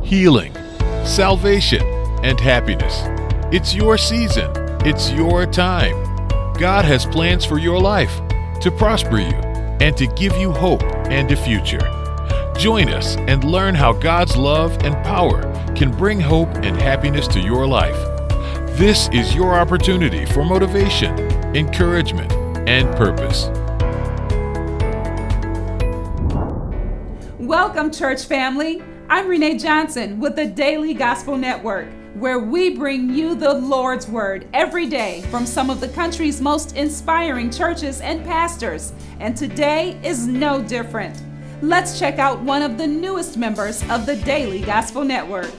healing, salvation, and happiness. It's your season. It's your time. God has plans for your life to prosper you and to give you hope and a future. Join us and learn how God's love and power can bring hope and happiness to your life. This is your opportunity for motivation, encouragement, and purpose. Welcome, church family. I'm Renee Johnson with the Daily Gospel Network, where we bring you the Lord's Word every day from some of the country's most inspiring churches and pastors. And today is no different. Let's check out one of the newest members of the Daily Gospel Network.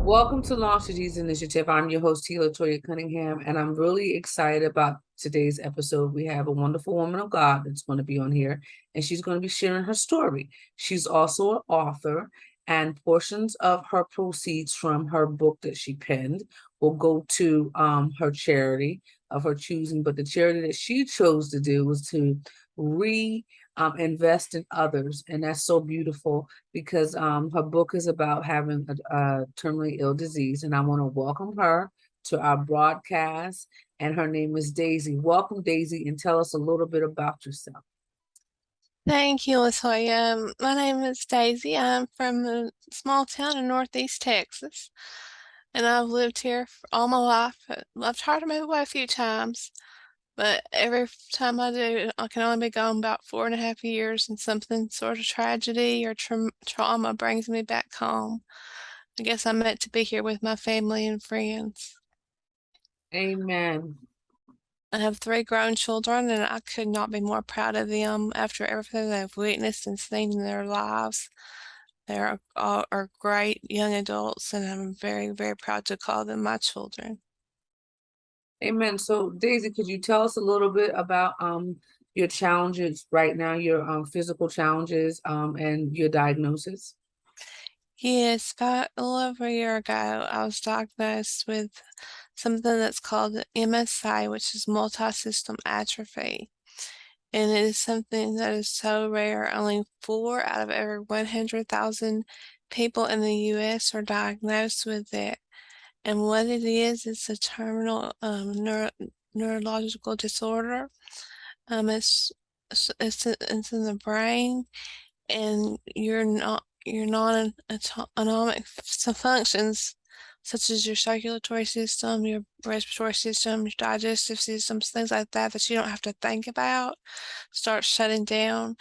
Welcome to Launch the Jesus Initiative. I'm your host, T.Latoya Cunningham, and I'm really excited about today's episode. We have a wonderful woman of God that's going to be on here, and she's going to be sharing her story. She's also an author, and portions of her proceeds from her book that she penned will go to her charity of her choosing. But the charity that she chose to do was to invest in others, and that's so beautiful because her book is about having a terminally ill disease. And I want to welcome her to our broadcast, and her name is Daisy. Welcome, Daisy, and tell us a little bit about yourself. Thank you, Latoya. My name is Daisy. I'm from a small town in Northeast Texas, and I've lived here for all my life. I've tried to move away a few times, but every time I do, I can only be gone about 4.5 years, and something sort of tragedy or trauma brings me back home. I guess I'm meant to be here with my family and friends. Amen. I have 3 grown children, and I could not be more proud of them after everything they've witnessed and seen in their lives. They are great young adults, and I'm very, very proud to call them my children. Amen. So, Daisy, could you tell us a little bit about your challenges right now, your physical challenges and your diagnosis? Yes, about a little over a year ago, I was diagnosed with something that's called MSA, which is multi-system atrophy. And it is something that is so rare. Only 4 out of every 100,000 people in the U.S. are diagnosed with it. And what it is, it's a terminal neurological disorder. It's in the brain, and your non-autonomic functions, such as your circulatory system, your respiratory system, your digestive systems, things like that, that you don't have to think about, start shutting down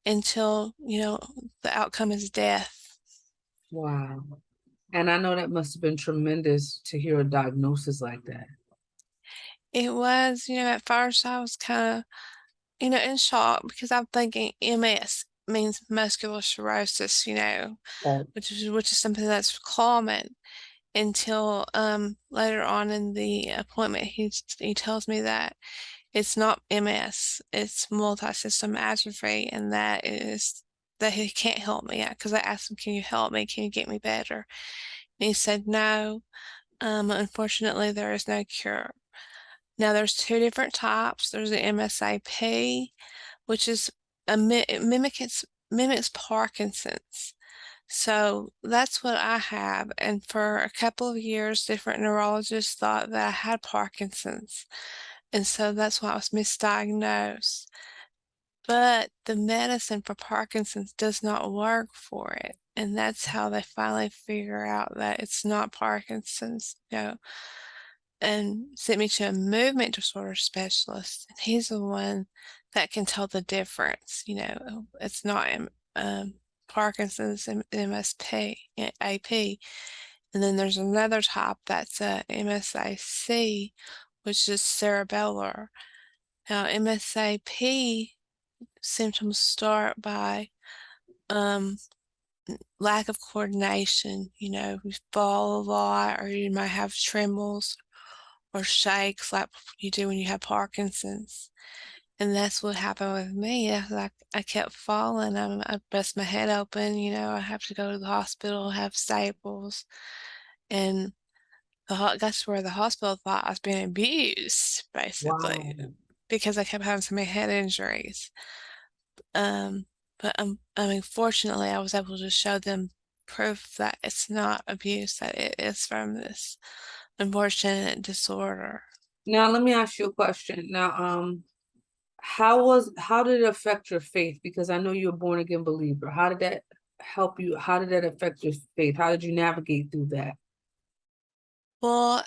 until, the outcome is death. Wow. And I know that must have been tremendous to hear a diagnosis like that. It was, at first I was kind of, in shock because I'm thinking MS means muscular sclerosis, Right. which is something that's common. Until later on in the appointment, he tells me that it's not MS, it's multi-system atrophy, and that he can't help me because I asked him, "Can you help me? Can you get me better?" And he said, "No, unfortunately, there is no cure." Now, there's 2 different types. There's the MSAP, which is it mimics Parkinson's. So that's what I have. And for a couple of years, different neurologists thought that I had Parkinson's. And so that's why I was misdiagnosed. But the medicine for Parkinson's does not work for it. And that's how they finally figure out that it's not Parkinson's, and sent me to a movement disorder specialist. And he's the one that can tell the difference. It's not Parkinson's and MSP, AP. And then there's another type that's MSAC, which is cerebellar. Now, MSAP symptoms start by lack of coordination. You fall a lot, or you might have trembles or shakes like you do when you have Parkinson's. And that's what happened with me. I kept falling. I bust my head open. I have to go to the hospital, have staples. And that's where the hospital thought I was being abused, basically, Wow. because I kept having so many head injuries. But fortunately, I was able to show them proof that it's not abuse, that it is from this unfortunate disorder. Now, let me ask you a question. Now, how did it affect your faith? Because I know you're a born again believer. How did that help you? How did that affect your faith? How did you navigate through that? Well,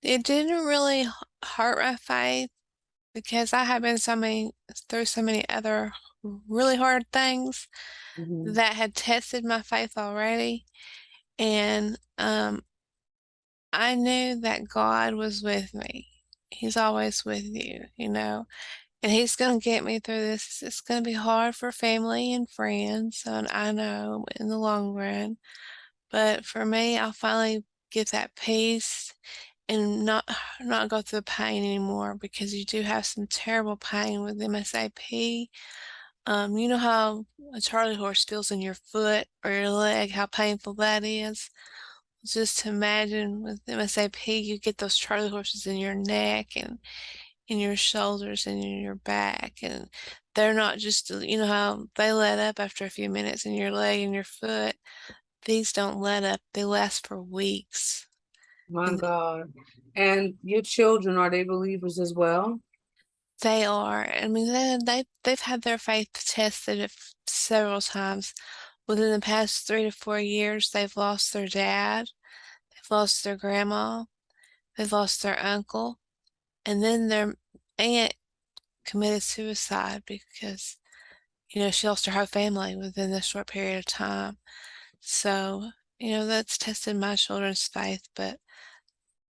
it didn't really hurt my faith because I have been through so many other really hard things Mhm. that had tested my faith already. And I knew that God was with me. He's always with you, and He's going to get me through this. It's going to be hard for family and friends, and I know in the long run. But for me, I'll finally get that peace and not go through the pain anymore, because you do have some terrible pain with MSAP. You know how a Charlie horse feels in your foot or your leg, how painful that is? Just imagine with MSAP, you get those Charlie horses in your neck and in your shoulders and in your back, and they're not just, how they let up after a few minutes in your leg and your foot. These don't let up, they last for weeks. My And God. And your children, are they believers as well? they are. I mean, they've had their faith tested several times. Within the past 3 to 4 years, they've lost their dad, they've lost their grandma, they've lost their uncle, and then their aunt committed suicide because, she lost her whole family within a short period of time. So, that's tested my children's faith, but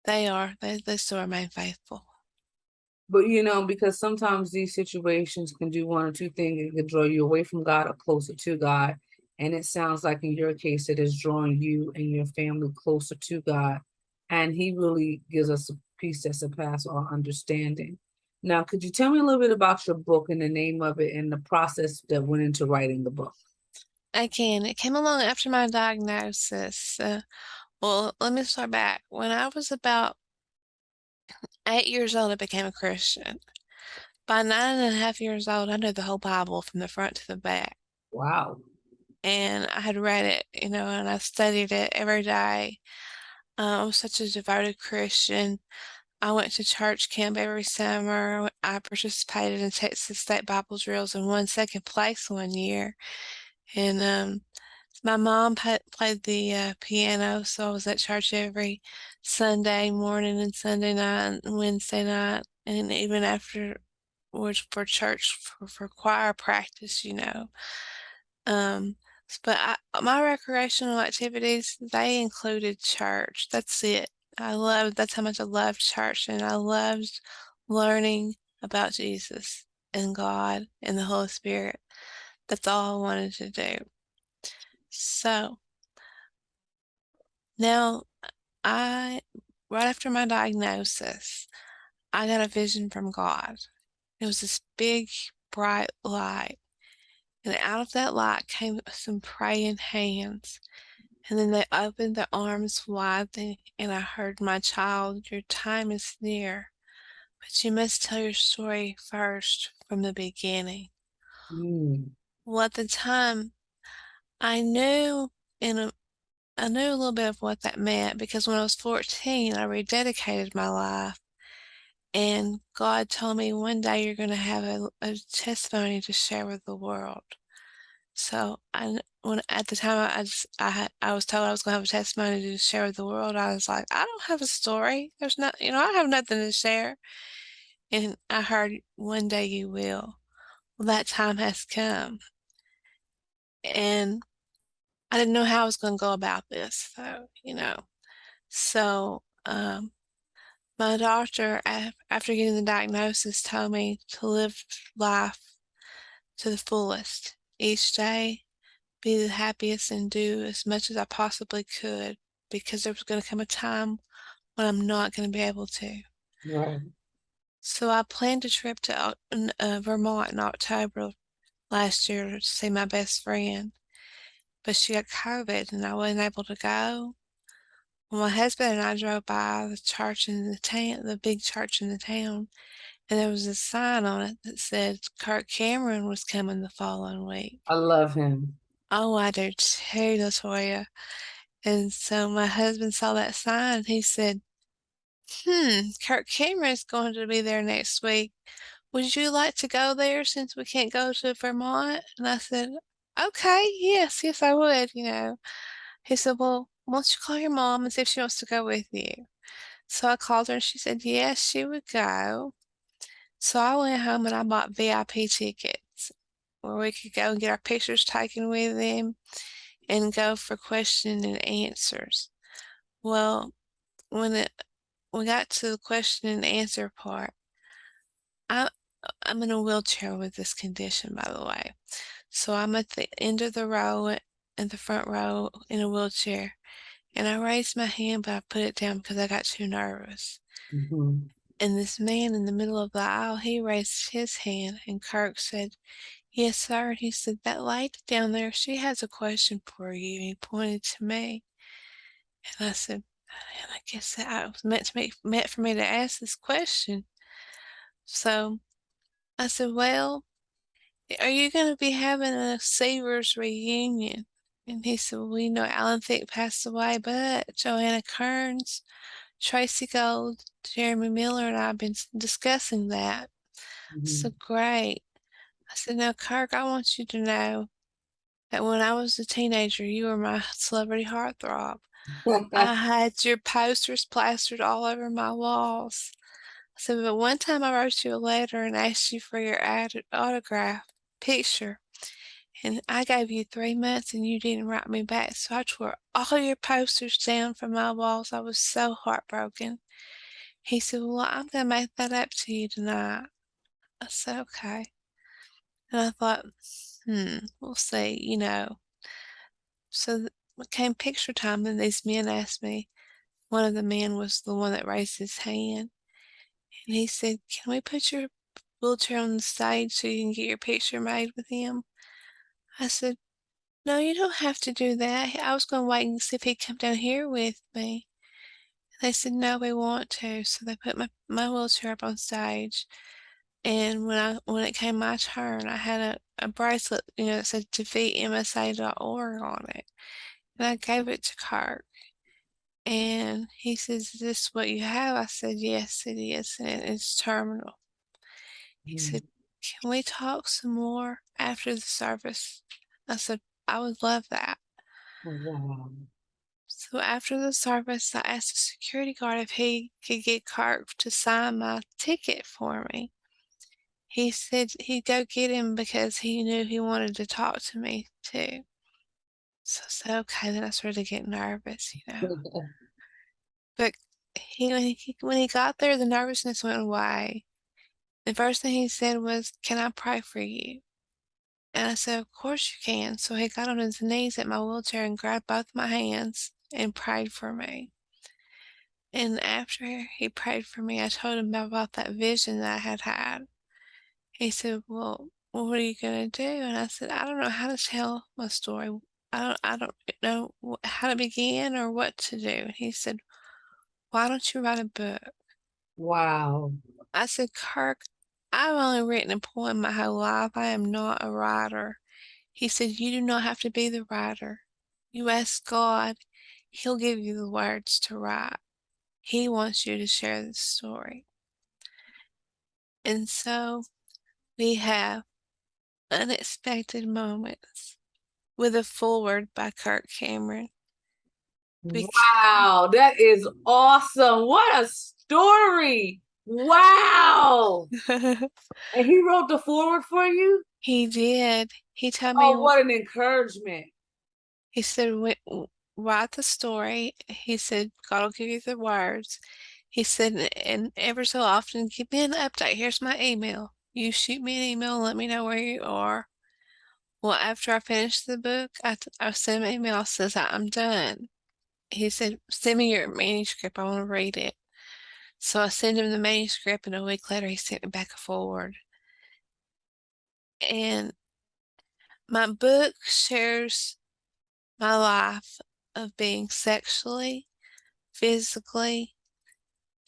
they still remain faithful. But because sometimes these situations can do one or two things. It can draw you away from God or closer to God. And it sounds like in your case, it is drawing you and your family closer to God. And He really gives us a peace that surpasses all understanding. Now, could you tell me a little bit about your book and the name of it and the process that went into writing the book? Again, it came along after my diagnosis. Well, let me start back. When I was about 8 years old, I became a Christian. By 9.5 years old, I knew the whole Bible from the front to the back. Wow. And I had read it, and I studied it every day. I was such a devoted Christian. I went to church camp every summer. I participated in Texas State Bible drills and won second place one year. And my mom played the piano, so I was at church every Sunday morning and Sunday night and Wednesday night, and even afterwards for church for choir practice. Um, but my recreational activities, they included church. That's it. That's how much I loved church, and I loved learning about Jesus and God and the Holy Spirit. That's all I wanted to do. So now I, right after my diagnosis, I got a vision from God. It was this big, bright light. And out of that light came some praying hands. And then they opened their arms widely, and I heard, "My child, your time is near, but you must tell your story first from the beginning." Mm. Well, at the time, I knew in a I knew a little bit of what that meant, because when I was 14, I rededicated my life, and God told me, "One day you're going to have a testimony to share with the world." So when at the time I was told I was going to have a testimony to share with the world, I was like, "I don't have a story. There's not, I have nothing to share." And I heard, "One day you will." Well, that time has come, and I didn't know how I was going to go about this, though. So my doctor, after getting the diagnosis, told me to live life to the fullest each day, be the happiest, and do as much as I possibly could, because there was going to come a time when I'm not going to be able to. Right. So I planned a trip to Vermont in October last year to see my best friend, but she got COVID and I wasn't able to go. Well, my husband and I drove by the church in the town, the big church in the town, and there was a sign on it that said Kirk Cameron was coming the following week. I love him. Oh, I do too, Latoya. And so my husband saw that sign and he said, Kirk Cameron's going to be there next week. Would you like to go there since we can't go to Vermont? And I said, okay, yes, I would, you know. He said, well, why don't you call your mom and see if she wants to go with you? So I called her and she said, yes, she would go. So I went home and I bought VIP tickets where we could go and get our pictures taken with him and go for question and answers. Well, when we got to the question and answer part, I, I'm in a wheelchair with this condition, by the way. So I'm at the end of the row, in the front row in a wheelchair. And I raised my hand, but I put it down because I got too nervous. Mhm. And this man in the middle of the aisle, he raised his hand, and Kirk said, yes, sir. And he said, that lady down there, she has a question for you. And he pointed to me. And I said, and I guess that was meant for me to ask this question. So I said, well, are you going to be having a Savers reunion? And he said, well, you know, Alan Thicke passed away, but Joanna Kearns, Tracy Gold, Jeremy Miller, and I have been discussing that. So Mhm. great. I said, now, Kirk, I want you to know that when I was a teenager, you were my celebrity heartthrob. I had your posters plastered all over my walls. I said, but one time I wrote you a letter and asked you for your autograph picture. And I gave you 3 months and you didn't write me back. So I tore all your posters down from my walls. I was so heartbroken. He said, well, I'm going to make that up to you tonight. I said, okay. And I thought, we'll see, you know. So it came picture time and these men asked me, one of the men was the one that raised his hand. And he said, can we put your wheelchair on the stage so you can get your picture made with him? I said, no, you don't have to do that. I was going to wait and see if he'd come down here with me. They said, no, we want to. So they put my wheelchair up on stage. And when it came my turn, I had a bracelet, you know, that said defeatmsa.org on it. And I gave it to Kirk. And he says, is this what you have? I said, yes, it is. And it's terminal. He said, can we talk some more after the service? I said, I would love that. Wow. So after the service, I asked the security guard if he could get Kirk to sign my ticket for me. He said he'd go get him because he knew he wanted to talk to me too. So I said, okay, then I started to get nervous, you know. But when he got there, the nervousness went away. The first thing he said was, can I pray for you? And I said, of course you can. So he got on his knees at my wheelchair and grabbed both my hands and prayed for me. And after he prayed for me, I told him about that vision that I had had. He said, well, what are you going to do? And I said, I don't know how to tell my story. I don't know how to begin or what to do. And he said, why don't you write a book? Wow. I said, Kirk, I've only written a poem my whole life. I am not a writer. He said, you do not have to be the writer. You ask God, He'll give you the words to write. He wants you to share the story. And so we have Unexpected Moments with a foreword by Kirk Cameron. Wow, that is awesome. What a story. Wow. And he wrote the forward for you? He did. He told me, Oh, what an encouragement. he said, write the story. He said, God will give you the words. He said, and ever so often, give me an update. Here's my email. You shoot me an email and let me know where you are. Well, after I finished the book, I sent him an email that says I'm done. He said, send me your manuscript. I want to read it. So I sent him the manuscript, and a week later, he sent me back a forward. And my book shares my life of being sexually, physically,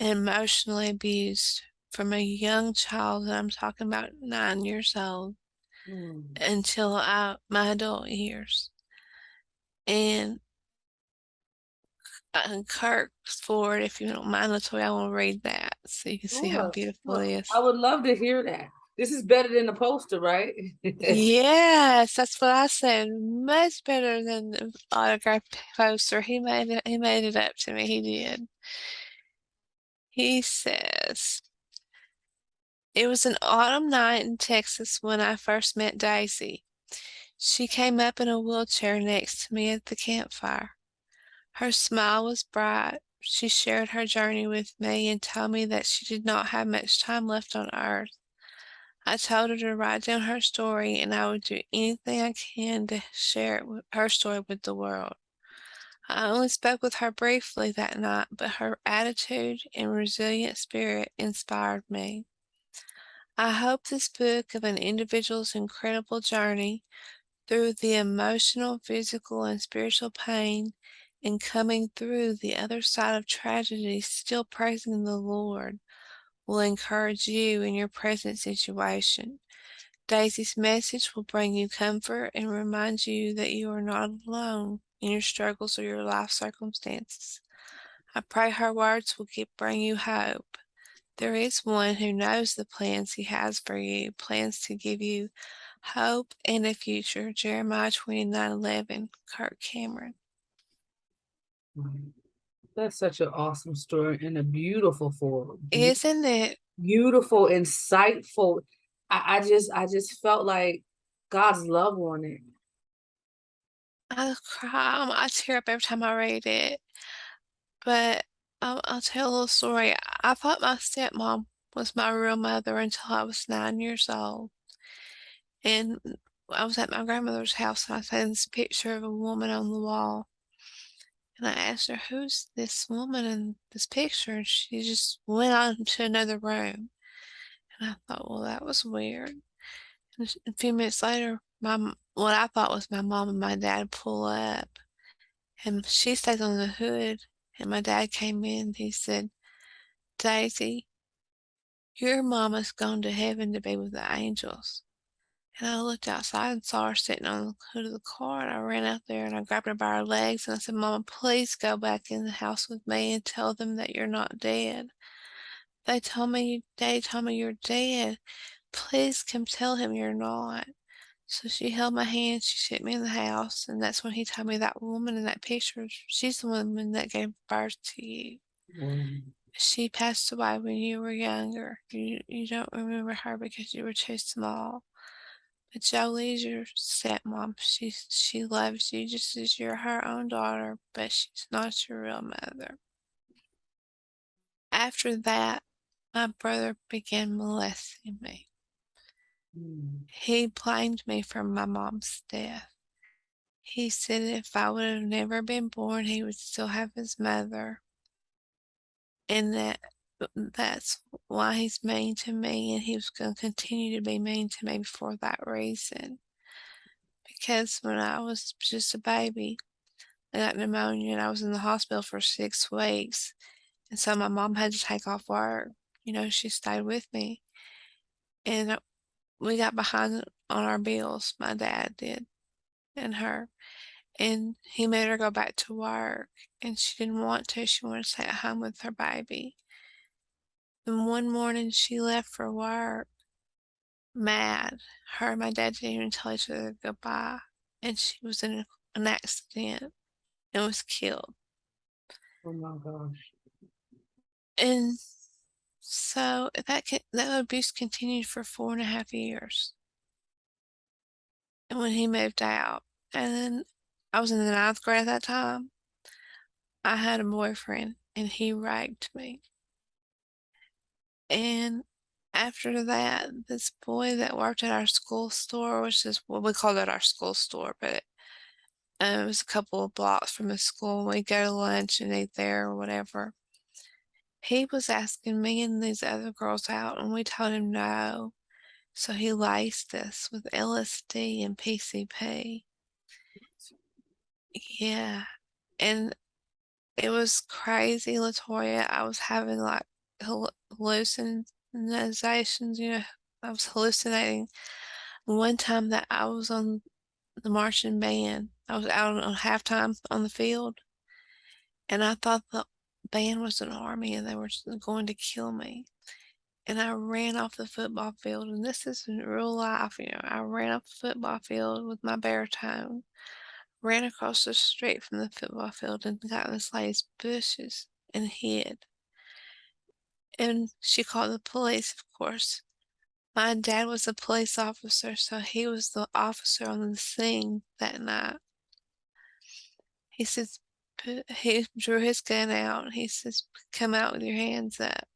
and emotionally abused from a young child, and I'm talking about 9 years old, Mm. until my adult years. And Kirk Ford, if you don't mind, Latoya, I want to read that so you can see how Sure, beautiful sure. it I is. would love to hear that. This is better than the poster, right? Yes, that's what I said. Much better than the autograph poster. He made it up to me. He did. He says, "It was an autumn night in Texas when I first met Daisy. She came up in a wheelchair next to me at the campfire. Her smile was bright. She shared her journey with me and told me that she did not have much time left on earth. I told her to write down her story and I would do anything I can to share her story with the world. I only spoke with her briefly that night, but her attitude and resilient spirit inspired me. I hope this book of an individual's incredible journey through the emotional, physical, and spiritual pain and coming through the other side of tragedy, still praising the Lord, will encourage you in your present situation. Daisy's message will bring you comfort and remind you that you are not alone in your struggles or your life circumstances. I pray her words will bring you hope. There is one who knows the plans he has for you, plans to give you hope and a future." Jeremiah 29:11, Kirk Cameron. That's such an awesome story and a beautiful form. Isn't it? Beautiful, insightful. I just felt like God's love on it. I cry. I tear up every time I read it. But I'll tell a little story. I thought my stepmom was my real mother until I was 9 years old. And I was at my grandmother's house and I saw this picture of a woman on the wall. And I asked her, "Who's this woman in this picture?" And she just went on to another room. And I thought, well, that was weird. And a few minutes later, what I thought was my mom and my dad pull up. And she stays on the hood. And my dad came in. He said, "Daisy, your mama's gone to heaven to be with the angels." And I looked outside and saw her sitting on the hood of the car, and I ran out there and I grabbed her by her legs and I said, "Mama, please go back in the house with me and tell them that you're not dead. Daddy told me you're dead. Please come tell him you're not." So she held my hand, she took me in the house, and that's when he told me that woman in that picture, she's the woman that gave birth to you. She passed away when you were younger. You don't remember her because you were too small. But Jolie's your stepmom. She loves you just as you're her own daughter, but she's not your real mother. After that, my brother began molesting me. Mm. He blamed me for my mom's death. He said if I would have never been born, he would still have his mother, and that's why he's mean to me, and he was going to continue to be mean to me for that reason. Because when I was just a baby, I got pneumonia and I was in the hospital for 6 weeks. And so my mom had to take off work. She stayed with me. And we got behind on our bills, my dad did, and her. And he made her go back to work. And she didn't want to. She wanted to stay at home with her baby. And one morning she left for work mad. Her and my dad didn't even tell each other goodbye. And she was in an accident and was killed. Oh my gosh. And so that abuse continued for 4.5 years. And when he moved out, and then I was in the ninth grade at that time, I had a boyfriend and he raped me. And after that, this boy that worked at our school store, which is what we called it our school store, but it was a couple of blocks from the school. We'd go to lunch and eat there or whatever. He was asking me and these other girls out, and we told him no. So he laced us with LSD and PCP. Yeah. And it was crazy, Latoya. I was having like hallucinations, I was hallucinating. One time that I was on the marching band. I was out on halftime on the field, and I thought the band was an army and they were going to kill me. And I ran off the football field, and this is in real life, I ran off the football field with my baritone, ran across the street from the football field and got in this lady's bushes and hid. And she called the police, of course. My dad was a police officer, so he was the officer on the scene that night. He says, he drew his gun out and he says, "Come out with your hands up."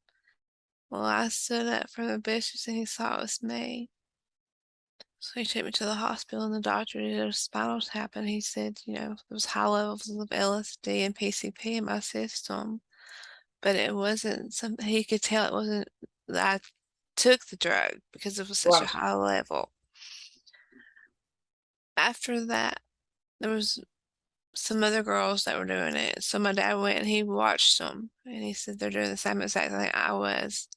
Well, I stood up from the bushes and he saw it was me. So he took me to the hospital and the doctor did a spinal tap and he said, there was high levels of LSD and PCP in my system. But it wasn't something he could tell it wasn't that I took the drug because it was such a Right. high level. After that, there was some other girls that were doing it. So my dad went and he watched them and he said they're doing the same exact thing I was.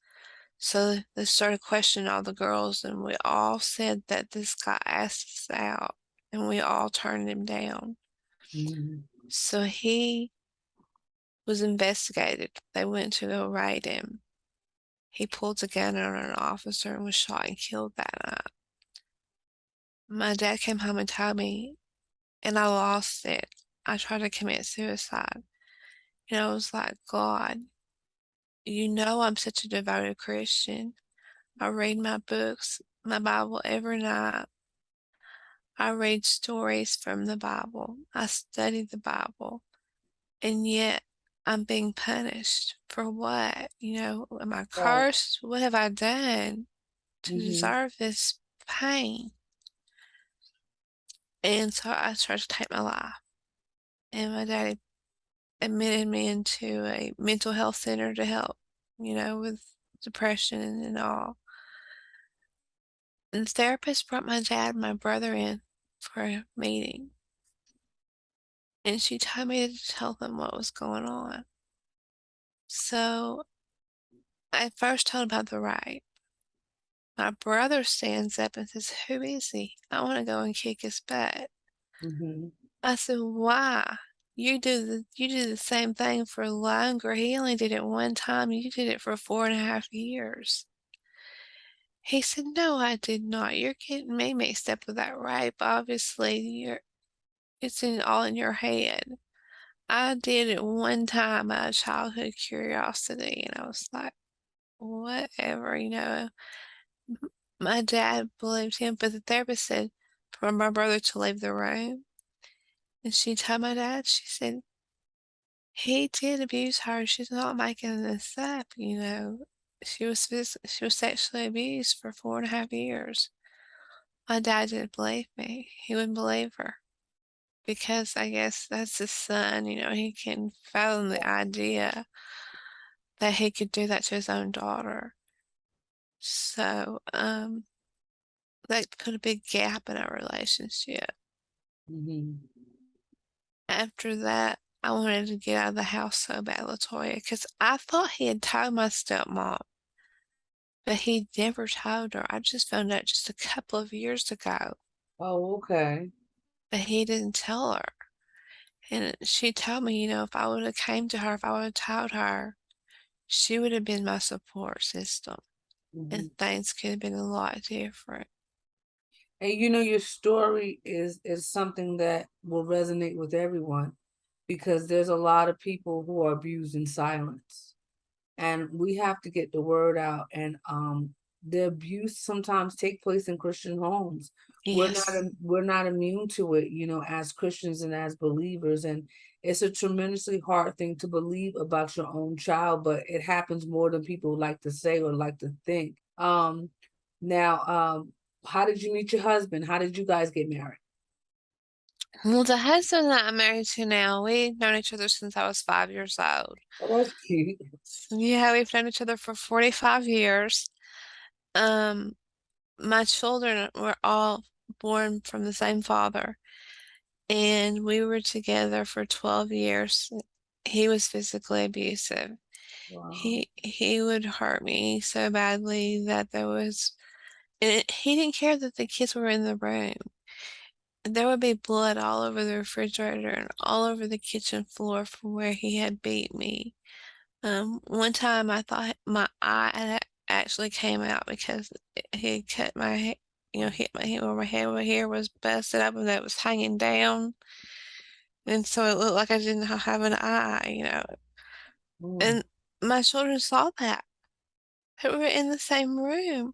So they started questioning all the girls and we all said that this guy asked us out and we all turned him down. Mhm. So he was investigated. They went to go raid him. He pulled a gun on an officer and was shot and killed that night. My dad came home and told me, and I lost it. I tried to commit suicide. And I was like, God, I'm such a devoted Christian. I read my books, my Bible every night. I read stories from the Bible. I study the Bible. And yet I'm being punished for what? Am I Right. cursed? What have I done to Mhm. deserve this pain? And so I started to take my life. And my daddy admitted me into a mental health center to help, with depression and all. And the therapist brought my dad and my brother in for a meeting. And she told me to tell them what was going on. So I first told about the rape. My brother stands up and says, "Who is he? I want to go and kick his butt." Mhm. I said, "Why? You do the same thing for longer. He only did it one time. You did it for 4.5 years." He said, "No, I did not. You're getting me mixed up with that rape. Obviously, it's all in your head. I did it one time out of childhood curiosity." And I was like, whatever. My dad believed him, but the therapist said for my brother to leave the room. And she told my dad, she said, he did abuse her. She's not making this up. She was sexually abused for 4.5 years. My dad didn't believe me. He wouldn't believe her because I guess that's his son. He can fathom the idea that he could do that to his own daughter. So, that put a big gap in our relationship. Mhm. After that, I wanted to get out of the house so bad, Latoya, because I thought he had told my stepmom, but he never told her. I just found out just a couple of years ago, Oh, okay. but he didn't tell her. And she told me, if I would have came to her, if I would have told her, she would have been my support system, and Mhm. things could have been a lot different. And your story is something that will resonate with everyone because there's a lot of people who are abused in silence. And we have to get the word out, and the abuse sometimes take place in Christian homes. Yes. We're not immune to it, as Christians and as believers, and it's a tremendously hard thing to believe about your own child, but it happens more than people like to say or like to think. Now, how did you meet your husband? How did you guys get married? Well, the husband that I'm married to now, we've known each other since I was 5 years old. Oh, that's cute. Yeah, we've known each other for 45 years. Um, my children were all born from the same father, and we were together for 12 years. He was physically abusive. Wow. He would hurt me so badly that he didn't care that the kids were in the room. there would be blood all over the refrigerator and all over the kitchen floor from where he had beat me. One time I thought my eye actually came out because he had cut my hair, hit my head where my hair was busted up and that was hanging down. And so it looked like I didn't have an eye. Mm. And my children saw that. They were in the same room.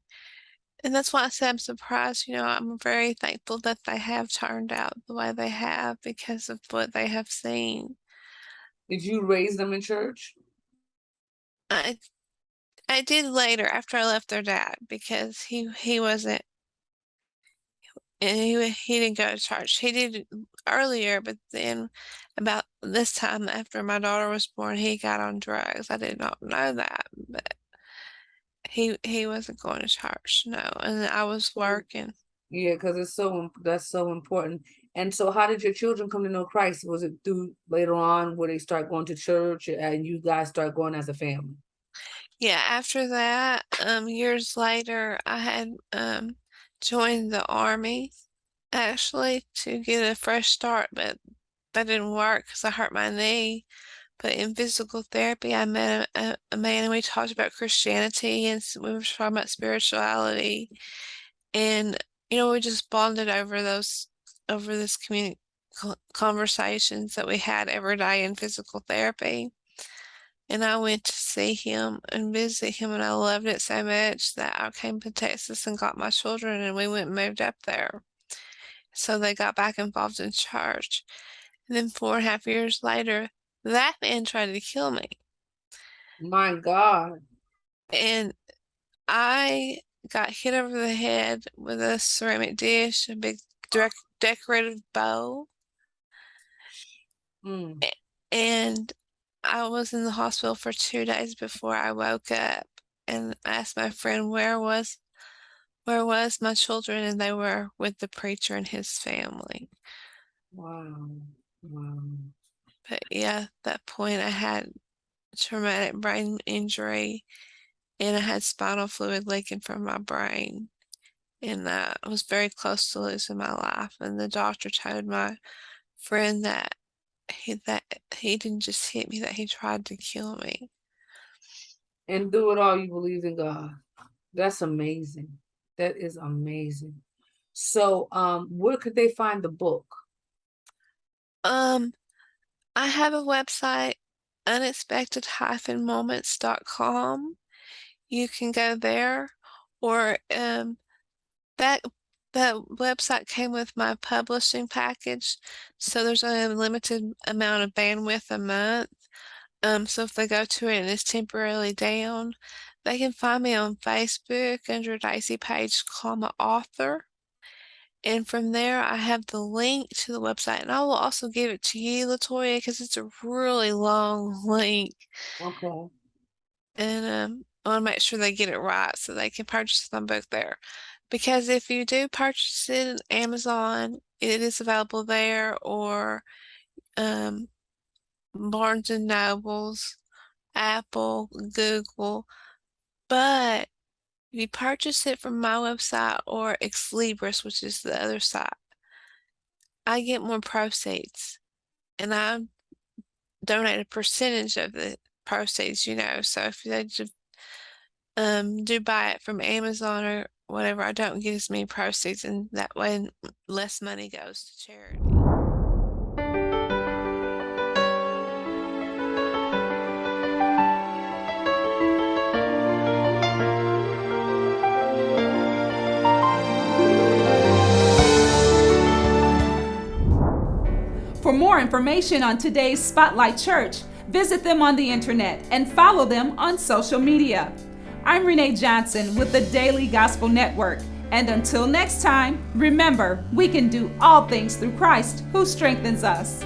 And that's why I said I'm surprised. I'm very thankful that they have turned out the way they have because of what they have seen. Did you raise them in church? I I did later after I left their dad because he wasn't and he didn't go to church. He did earlier, but then about this time after my daughter was born, he got on drugs. I did not know that, but he wasn't going to church, no, and I was working. Yeah, because that's so important. And so, how did your children come to know Christ? Was it through later on where they start going to church and you guys start going as a family? Yeah, after that, years later, I had joined the army actually to get a fresh start, but that didn't work because I hurt my knee. But in physical therapy, I met a man and we talked about Christianity and we were talking about spirituality. And, we just bonded over this conversations that we had every day in physical therapy. And I went to see him and visit him, and I loved it so much that I came to Texas and got my children, and we went and moved up there. So they got back involved in church. And then 4.5 years later, that man tried to kill me. My God. And I got hit over the head with a ceramic dish, a big decorative bowl. Mm. And I was in the hospital for 2 days before I woke up, and I asked my friend where was my children, and they were with the preacher and his family. Wow. Wow. But yeah, at that point I had traumatic brain injury and I had spinal fluid leaking from my brain. And I was very close to losing my life. And the doctor told my friend that he didn't just hit me, that he tried to kill me. And through it all, you believed in God. That's amazing. That is amazing. So, where could they find the book? I have a website, unexpected-moments.com. You can go there, or that website came with my publishing package, so there's only a limited amount of bandwidth a month. So if they go to it and it's temporarily down, they can find me on Facebook under Daisy Paige, author. And from there, I have the link to the website, and I will also give it to you, Latoya, because it's a really long link. Okay. And I want to make sure they get it right so they can purchase my book there. Because if you do purchase it on Amazon, it is available there, or Barnes and Nobles, Apple, Google. But if you purchase it from my website or Ex Libris, which is the other site, I get more proceeds, and I donate a percentage of the proceeds, So if they do buy it from Amazon or whatever, I don't get as many proceeds, and that way less money goes to charity. For more information on today's Spotlight Church, visit them on the internet and follow them on social media. I'm Renee Johnson with the Daily Gospel Network. And until next time, remember, we can do all things through Christ who strengthens us.